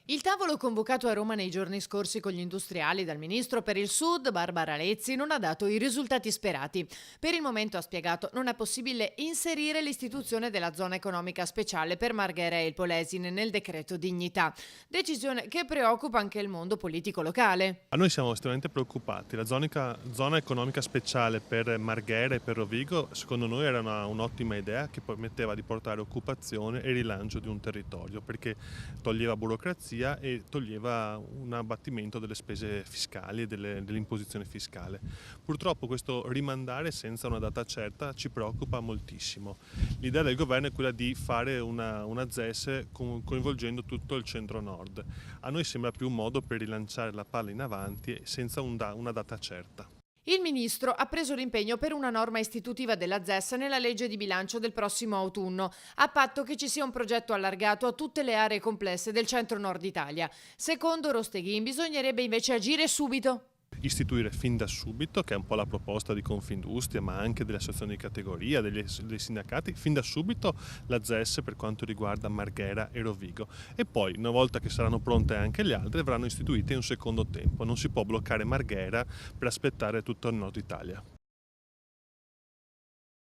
Il tavolo convocato a Roma nei giorni scorsi con gli industriali dal ministro per il Sud, Barbara Lezzi, non ha dato i risultati sperati. Per il momento, ha spiegato, non è possibile inserire l'istituzione della zona economica speciale per Marghera e il Polesine nel decreto dignità. Decisione che preoccupa anche il mondo politico locale. A noi siamo estremamente preoccupati. La zona economica speciale per Marghera e per Rovigo, secondo noi, era un'ottima idea che permetteva di portare occupazione e rilancio di un territorio, perché toglieva burocrazia e toglieva un abbattimento delle spese fiscali e dell'imposizione fiscale. Purtroppo questo rimandare senza una data certa ci preoccupa moltissimo. L'idea del governo è quella di fare una ZES coinvolgendo tutto il centro-nord. A noi sembra più un modo per rilanciare la palla in avanti senza una data certa. Il ministro ha preso l'impegno per una norma istitutiva della ZES nella legge di bilancio del prossimo autunno, a patto che ci sia un progetto allargato a tutte le aree complesse del centro-nord Italia. Secondo Rosteghin bisognerebbe invece agire subito. Istituire fin da subito, che è un po' la proposta di Confindustria, ma anche delle associazioni di categoria, dei sindacati, fin da subito la ZES per quanto riguarda Marghera e Rovigo. E poi, una volta che saranno pronte anche le altre, verranno istituite in un secondo tempo. Non si può bloccare Marghera per aspettare tutto il nord Italia.